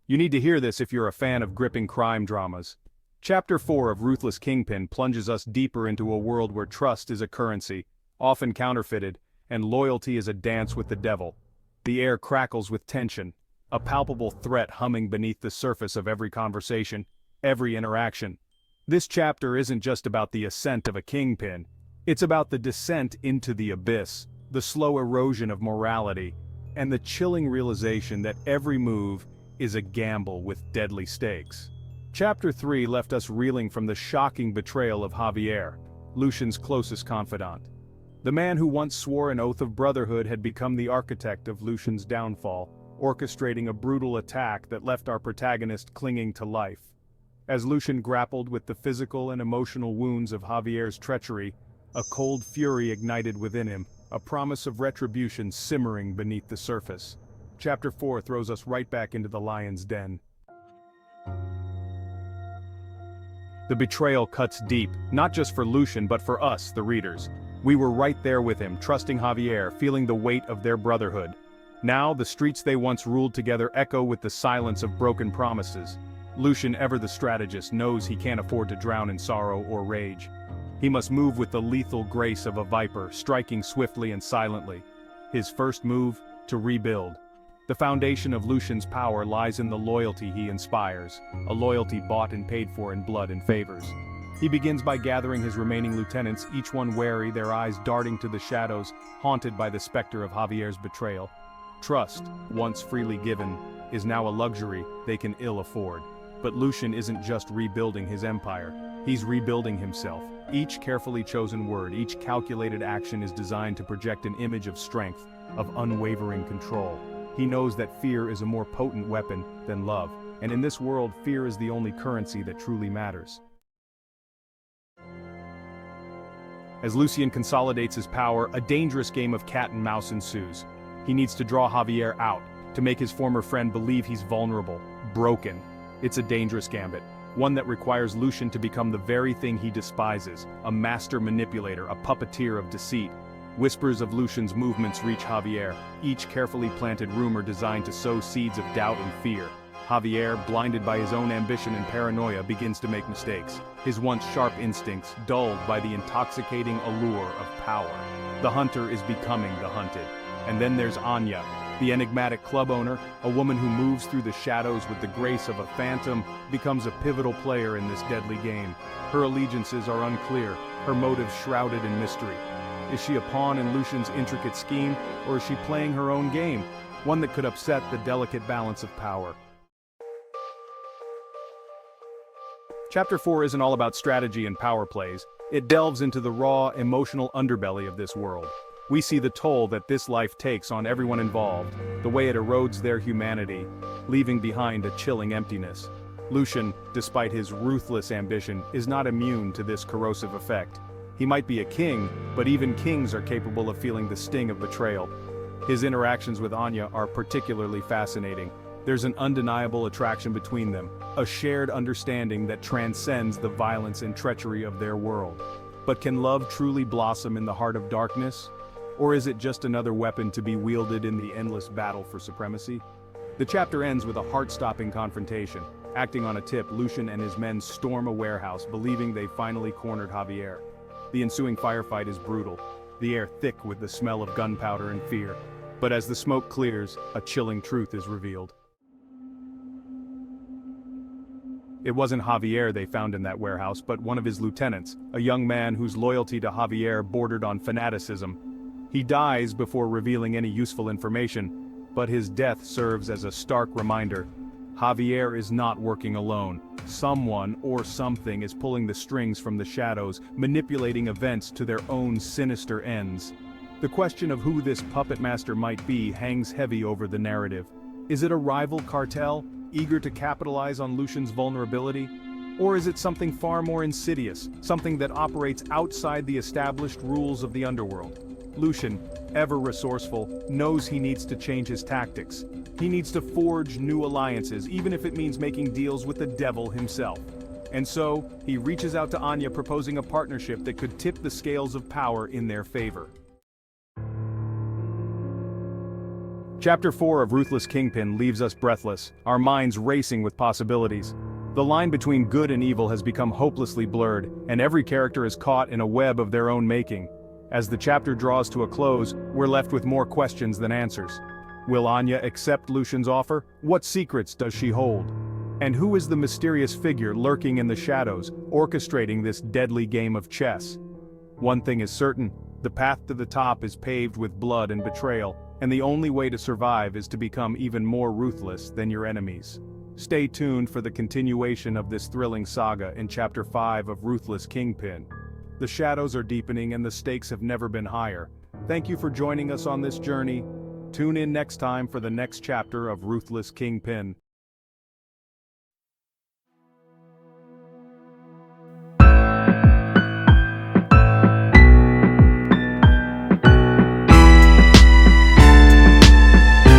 You need to hear this if you're a fan of gripping crime dramas. Chapter 4 of Ruthless Kingpin plunges us deeper into a world where trust is a currency, often counterfeited, and loyalty is a dance with the devil. The air crackles with tension, a palpable threat humming beneath the surface of every conversation, every interaction. This chapter isn't just about the ascent of a kingpin, it's about the descent into the abyss, the slow erosion of morality, and the chilling realization that every move is a gamble with deadly stakes. Chapter 3 left us reeling from the shocking betrayal of Javier, Lucian's closest confidant. The man who once swore an oath of brotherhood had become the architect of Lucian's downfall, orchestrating a brutal attack that left our protagonist clinging to life. As Lucian grappled with the physical and emotional wounds of Javier's treachery, a cold fury ignited within him, a promise of retribution simmering beneath the surface. Chapter 4 throws us right back into the lion's den. The betrayal cuts deep, not just for Lucian but for us, the readers. We were right there with him, trusting Javier, feeling the weight of their brotherhood. Now, the streets they once ruled together echo with the silence of broken promises. Lucian, ever the strategist, knows he can't afford to drown in sorrow or rage. He must move with the lethal grace of a viper, striking swiftly and silently. His first move, to rebuild. The foundation of Lucian's power lies in the loyalty he inspires, a loyalty bought and paid for in blood and favors. He begins by gathering his remaining lieutenants, each one wary, their eyes darting to the shadows, haunted by the specter of Javier's betrayal. Trust, once freely given, is now a luxury they can ill afford. But Lucian isn't just rebuilding his empire, he's rebuilding himself. Each carefully chosen word, each calculated action is designed to project an image of strength, of unwavering control. He knows that fear is a more potent weapon than love, and in this world, fear is the only currency that truly matters. As Lucian consolidates his power, a dangerous game of cat and mouse ensues. He needs to draw Javier out, to make his former friend believe he's vulnerable, broken. It's a dangerous gambit, one that requires Lucian to become the very thing he despises, a master manipulator, a puppeteer of deceit. Whispers of Lucian's movements reach Javier, each carefully planted rumor designed to sow seeds of doubt and fear. Javier, blinded by his own ambition and paranoia, begins to make mistakes, his once sharp instincts dulled by the intoxicating allure of power. The hunter is becoming the hunted. And then there's Anya, the enigmatic club owner, a woman who moves through the shadows with the grace of a phantom, becomes a pivotal player in this deadly game. Her allegiances are unclear, her motives shrouded in mystery. Is she a pawn in Lucian's intricate scheme, or is she playing her own game, one that could upset the delicate balance of power? Chapter 4 isn't all about strategy and power plays. It delves into the raw, emotional underbelly of this world. We see the toll that this life takes on everyone involved, the way it erodes their humanity, leaving behind a chilling emptiness. Lucian, despite his ruthless ambition, is not immune to this corrosive effect. He might be a king, but even kings are capable of feeling the sting of betrayal. His interactions with Anya are particularly fascinating. There's an undeniable attraction between them, a shared understanding that transcends the violence and treachery of their world. But can love truly blossom in the heart of darkness? Or is it just another weapon to be wielded in the endless battle for supremacy? The chapter ends with a heart-stopping confrontation. Acting on a tip, Lucian and his men storm a warehouse, believing they've finally cornered Javier. The ensuing firefight is brutal, the air thick with the smell of gunpowder and fear. But as the smoke clears, a chilling truth is revealed. It wasn't Javier they found in that warehouse, but one of his lieutenants, a young man whose loyalty to Javier bordered on fanaticism. He dies before revealing any useful information, but his death serves as a stark reminder. Javier is not working alone. Someone or something is pulling the strings from the shadows, manipulating events to their own sinister ends. The question of who this puppet master might be hangs heavy over the narrative. Is it a rival cartel, eager to capitalize on Lucian's vulnerability? Or is it something far more insidious, something that operates outside the established rules of the underworld? Lucian, ever resourceful, knows he needs to change his tactics. He needs to forge new alliances, even if it means making deals with the devil himself. And so, he reaches out to Anya, proposing a partnership that could tip the scales of power in their favor. Chapter 4 of Ruthless Kingpin leaves us breathless, our minds racing with possibilities. The line between good and evil has become hopelessly blurred, and every character is caught in a web of their own making. As the chapter draws to a close, we're left with more questions than answers. Will Anya accept Lucian's offer? What secrets does she hold? And who is the mysterious figure lurking in the shadows, orchestrating this deadly game of chess? One thing is certain, the path to the top is paved with blood and betrayal, and the only way to survive is to become even more ruthless than your enemies. Stay tuned for the continuation of this thrilling saga in Chapter 5 of Ruthless Kingpin. The shadows are deepening and the stakes have never been higher. Thank you for joining us on this journey. Tune in next time for the next chapter of Ruthless Kingpin.